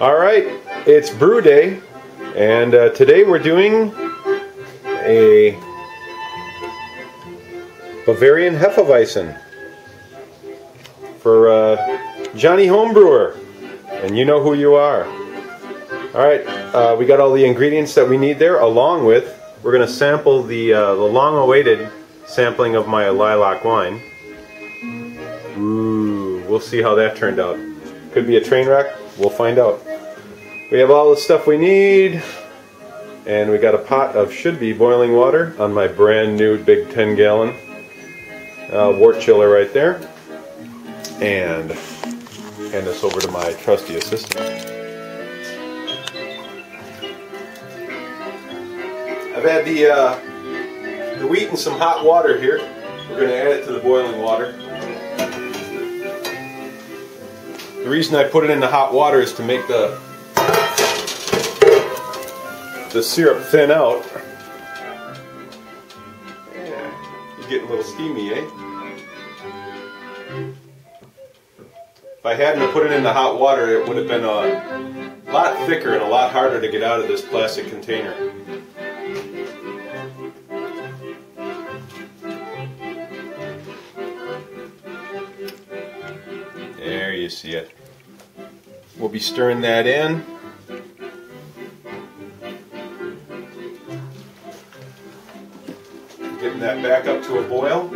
All right, it's brew day, and today we're doing a Bavarian Hefeweizen for Johnny Homebrewer, and you know who you are. All right, we got all the ingredients that we need there, along with we're going to sample the long-awaited sampling of my Lilac wine. Ooh, we'll see how that turned out. Could be a train wreck. We'll find out. We have all the stuff we need, and we got a pot of should-be boiling water on my brand new big 10-gallon wort chiller right there, and hand this over to my trusty assistant. I've had the wheat in some hot water here. We're going to add it to the boiling water. The reason I put it in the hot water is to make the syrup thin out. Yeah, you're getting a little steamy, eh? If I hadn't put it in the hot water, it would have been a lot thicker and a lot harder to get out of this plastic container. There you see it. We'll be stirring that in. Getting that back up to a boil.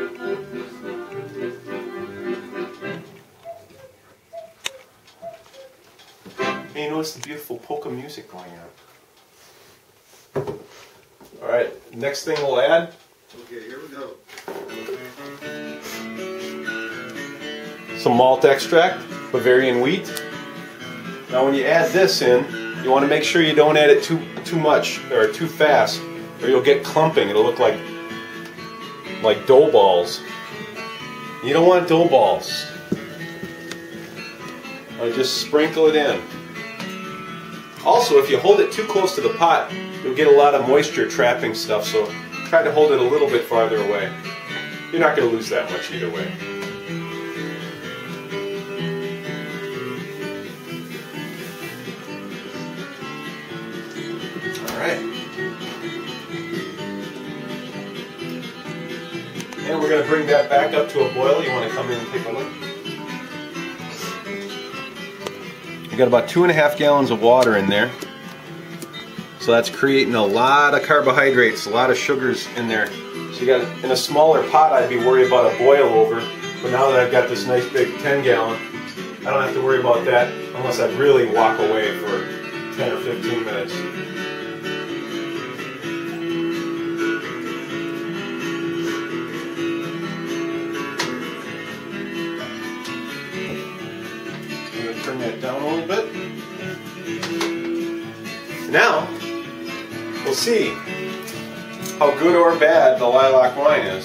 Hey, you notice the beautiful polka music going on. Alright, next thing we'll add. Okay, here we go. Some malt extract, Bavarian wheat. Now when you add this in, you want to make sure you don't add it too much or too fast, or you'll get clumping. It'll look like dough balls. You don't want dough balls. Just sprinkle it in. Also, if you hold it too close to the pot, you'll get a lot of moisture trapping stuff, so try to hold it a little bit farther away. You're not going to lose that much either way. Alright. And we're going to bring that back up to a boil. You want to come in and take a look. We got about 2.5 gallons of water in there. So that's creating a lot of carbohydrates, a lot of sugars in there. So you got, in a smaller pot, I'd be worried about a boil over. But now that I've got this nice big 10-gallon, I don't have to worry about that unless I really walk away for 10 or 15 minutes. I'm going to turn that down a little bit. Now, we'll see how good or bad the Lilac wine is.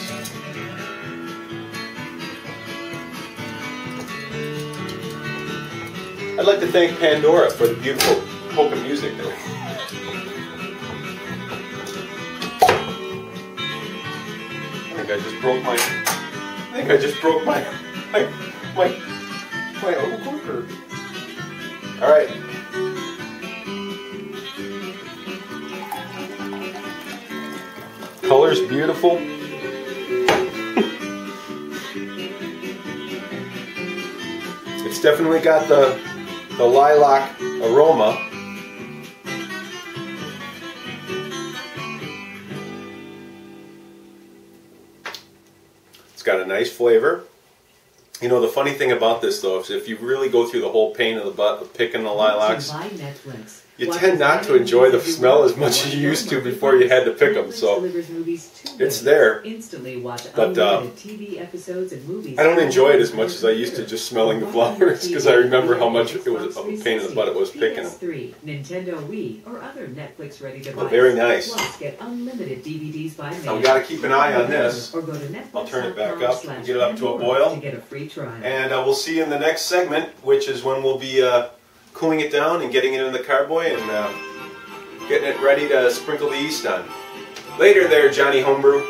I'd like to thank Pandora for the beautiful polka music there. I think I just broke my own cooker. All right. Color's beautiful. It's definitely got the lilac aroma. It's got a nice flavor. You know, the funny thing about this though is if you really go through the whole pain in the butt of picking the lilacs, you tend not to enjoy the smell as much as you used to before you had to pick them. So it's there, but I don't enjoy it as much as I used to just smelling the flowers, because I remember how much it was of a pain in the butt it was picking them. But very nice. Now we got to keep an eye on this. I'll turn it back up and get it up to a boil, and we'll see you in the next segment, which is when we'll be cooling it down and getting it in the carboy and getting it ready to sprinkle the yeast on. Later there, Johnny Homebrew.